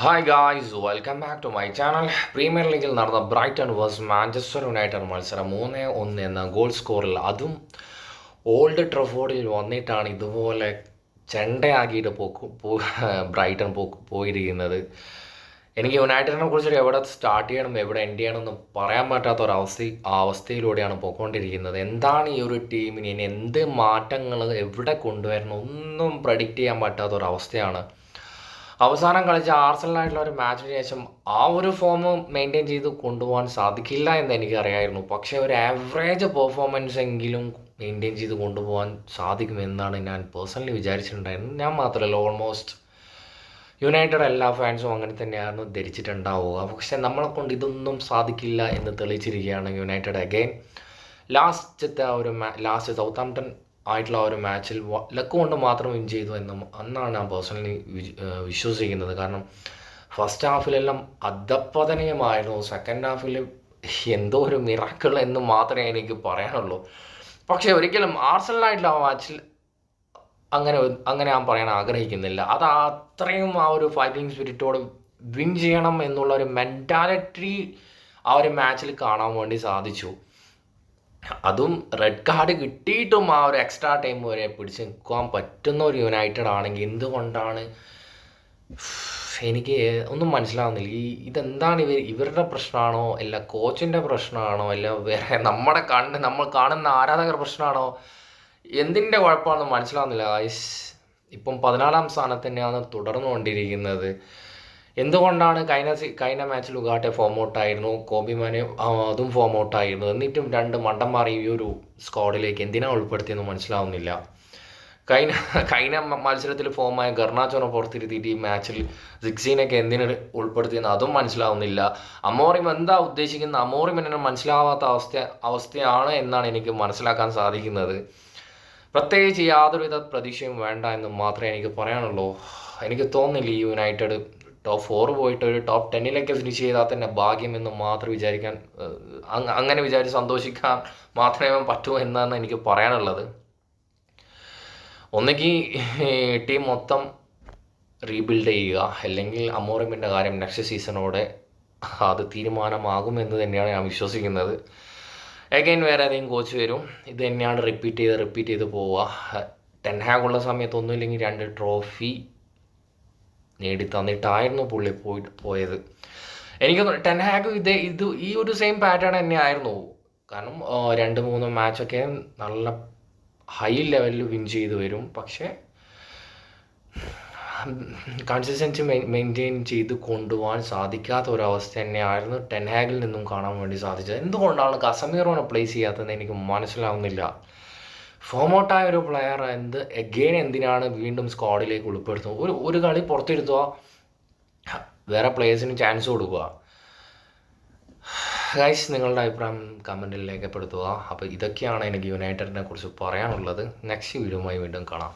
Hi guys, welcome back to my channel. Premier ലീഗിൽ നടന്ന Brayton versus Manchester United മത്സരം 3-1 എന്ന ഗോൾ സ്കോറിൽ, അതും ഓൾഡ് ട്രഫോർഡിൽ വന്നിട്ടാണ് ഇതുപോലെ ചെണ്ടയാക്കിയിട്ട് ബ്രൈറ്റൺ പോയിരിക്കുന്നത്. എനിക്ക് യുണൈറ്റഡിനെ കുറിച്ച് എവിടെ സ്റ്റാർട്ട് ചെയ്യണം എവിടെ എൻഡ് ചെയ്യണം എന്ന് പറയാൻ പറ്റാത്ത അവസ്ഥയിലൂടെയാണ് പോയിക്കൊണ്ടിരിക്കുന്നത്. എന്താണ് ഈ ഒരു ടീമിന് ഇനി എന്ത് മാറ്റങ്ങൾ എവിടെ കൊണ്ടുവരണം ഒന്നും പ്രഡിക്റ്റ് ചെയ്യാൻ പറ്റാത്തൊരവസ്ഥയാണ്. അവസാനം കളിച്ച ആർസണലായിട്ടുള്ള ഒരു മാച്ചിന് ശേഷം ആ ഒരു ഫോം മെയിൻറ്റെയിൻ ചെയ്ത് കൊണ്ടുപോകാൻ സാധിക്കില്ല എന്ന് എനിക്കറിയായിരുന്നു. പക്ഷേ ഒരു ആവറേജ് പെർഫോമൻസ് എങ്കിലും മെയിൻറ്റെയിൻ ചെയ്ത് കൊണ്ടുപോകാൻ സാധിക്കുമെന്നാണ് ഞാൻ പേഴ്സണലി വിചാരിച്ചിട്ടുണ്ടായിരുന്നത്. ഞാൻ മാത്രമല്ല, ഓൾമോസ്റ്റ് യുണൈറ്റഡ് എല്ലാ ഫാൻസും അങ്ങനെ തന്നെയാണ് ധരിച്ചിട്ടുണ്ടാവുക. പക്ഷേ നമ്മളെ കൊണ്ട് ഇതൊന്നും സാധിക്കില്ല എന്ന് തെളിയിച്ചിരിക്കുകയാണ് യുണൈറ്റഡ് അഗെയിൻ. ലാസ്റ്റ് സൗത്താംപ്ടൺ ആയിട്ടുള്ള ഒരു മാച്ചിൽ ലക്ക് കൊണ്ട് മാത്രം വിൻ ചെയ്തു എന്നാണ് ഞാൻ പേഴ്സണലി വിശ്വസിക്കുന്നത്. കാരണം ഫസ്റ്റ് ഹാഫിലെല്ലാം അധപ്പതനീയമായിരുന്നു. സെക്കൻഡ് ഹാഫിൽ എന്തോ ഒരു മിറാക്കിൾ എന്ന് മാത്രമേ എനിക്ക് പറയാനുള്ളൂ. പക്ഷേ ഒരിക്കലും ആർസണലായിട്ടുള്ള ആ മാച്ചിൽ അങ്ങനെ ഞാൻ പറയാൻ ആഗ്രഹിക്കുന്നില്ല. അത് അത്രയും ആ ഒരു ഫൈറ്റിംഗ് സ്പിരിറ്റോട് വിൻ ചെയ്യണം എന്നുള്ള ഒരു മെൻറ്റാലിറ്റി ആ ഒരു മാച്ചിൽ കാണാൻ വേണ്ടി സാധിച്ചു. അതും റെഡ് കാർഡ് കിട്ടിയിട്ടും ആ ഒരു എക്സ്ട്രാ ടൈം വരെ പിടിച്ച് നിൽക്കാൻ പറ്റുന്ന ഒരു യുണൈറ്റഡ് ആണെങ്കിൽ എന്തുകൊണ്ടാണ് എനിക്ക് ഒന്നും മനസ്സിലാവുന്നില്ല. ഇതെന്താണ് ഇവരുടെ പ്രശ്നമാണോ, അല്ല കോച്ചിൻ്റെ പ്രശ്നമാണോ, അല്ല വേറെ നമ്മൾ കാണുന്ന ആരാധകർ പ്രശ്നമാണോ, എന്തിൻ്റെ കുഴപ്പമാണെന്ന് മനസ്സിലാവുന്നില്ല. ഇപ്പം 14ാം സ്ഥാനത്ത് തന്നെയാണ് തുടർന്നുകൊണ്ടിരിക്കുന്നത്. എന്തുകൊണ്ടാണ് കഴിഞ്ഞ മാച്ചിൽ ഉഗാട്ടെ ഫോം ഔട്ടായിരുന്നു, കോബിമാനെ അതും ഫോം ഔട്ടായിരുന്നു, എന്നിട്ടും രണ്ട് മണ്ടന്മാർ ഈ ഒരു സ്ക്വാഡിലേക്ക് എന്തിനാണ് ഉൾപ്പെടുത്തിയെന്ന് മനസ്സിലാവുന്നില്ല. കഴിഞ്ഞ മത്സരത്തിൽ ഫോമായ ഗർണാച്ചോനെ പുറത്തിരുത്തിയിട്ട് ഈ മാച്ചിൽ സിക്സീനൊക്കെ എന്തിനു ഉൾപ്പെടുത്തിയെന്ന് അതും മനസ്സിലാവുന്നില്ല. അമോറിം എന്താ ഉദ്ദേശിക്കുന്നത്, അമോറിം എന്നെ മനസ്സിലാവാത്ത അവസ്ഥയാണ് എന്നാണ് എനിക്ക് മനസ്സിലാക്കാൻ സാധിക്കുന്നത്. പ്രത്യേകിച്ച് യാതൊരുവിധ പ്രതീക്ഷയും വേണ്ട എന്ന് മാത്രമേ എനിക്ക് പറയാനുള്ളൂ. എനിക്ക് തോന്നുന്നില്ല ഈ യുണൈറ്റഡ് ടോപ്പ് 4 പോയിട്ട് ഒരു ടോപ്പ് 10 ഫിനിഷ് ചെയ്താൽ തന്നെ ഭാഗ്യം എന്ന് മാത്രം അങ്ങനെ വിചാരിച്ച് സന്തോഷിക്കാൻ മാത്രമേ പറ്റൂ എന്നാണ് എനിക്ക് പറയാനുള്ളത്. ഒന്നുകിൽ ടീം മൊത്തം റീബിൽഡ് ചെയ്യുക, അല്ലെങ്കിൽ അമോറിമിൻ്റെ കാര്യം നെക്സ്റ്റ് സീസണോടെ അത് തീരുമാനമാകുമെന്ന് തന്നെയാണ് ഞാൻ വിശ്വസിക്കുന്നത്. അഗൈൻ വേറെ ഏതെങ്കിലും കോച്ച് വരും, ഇത് തന്നെയാണ് റിപ്പീറ്റ് ചെയ്ത് പോവുക. ടെൻ ഹാഗ് ഉള്ള സമയത്ത് ഒന്നുമില്ലെങ്കിൽ 2 ട്രോഫി നേടി തന്നിട്ടായിരുന്നു പുള്ളി പോയത്. എനിക്ക് ടെൻ ഹാഗ് ഈ ഒരു സെയിം പാറ്റേൺ തന്നെയായിരുന്നു. കാരണം 2-3 മാച്ചൊക്കെ നല്ല ഹൈ ലെവലിൽ വിൻ ചെയ്ത് വരും, പക്ഷേ കൺസിസ്റ്റൻസി മെയിൻറ്റെയിൻ ചെയ്ത് കൊണ്ടുപോകാൻ സാധിക്കാത്ത ഒരവസ്ഥ തന്നെയായിരുന്നു ടെൻ ഹാഗിൽ നിന്നും കാണാൻ വേണ്ടി സാധിച്ചത്. എന്തുകൊണ്ടാണ് കസമീറോനെ പ്ലേസ് ചെയ്യാത്തതെന്ന് എനിക്ക് മനസ്സിലാവുന്നില്ല. ഫോമൗട്ടായ ഒരു പ്ലെയർ എന്തിനാണ് വീണ്ടും സ്ക്വാഡിലേക്ക് ഉൾപ്പെടുത്തുന്നത്? ഒരു കളി പുറത്തിരുത്തുക, വേറെ പ്ലേയേഴ്സിന് ചാൻസ് കൊടുക്കുക. ഗൈസ്, നിങ്ങളുടെ അഭിപ്രായം കമൻറ്റിൽ രേഖപ്പെടുത്തുക. അപ്പോൾ ഇതൊക്കെയാണ് എനിക്ക് യുണൈറ്റഡിനെ കുറിച്ച് പറയാനുള്ളത്. നെക്സ്റ്റ് വീഡിയോയുമായി വീണ്ടും കാണാം.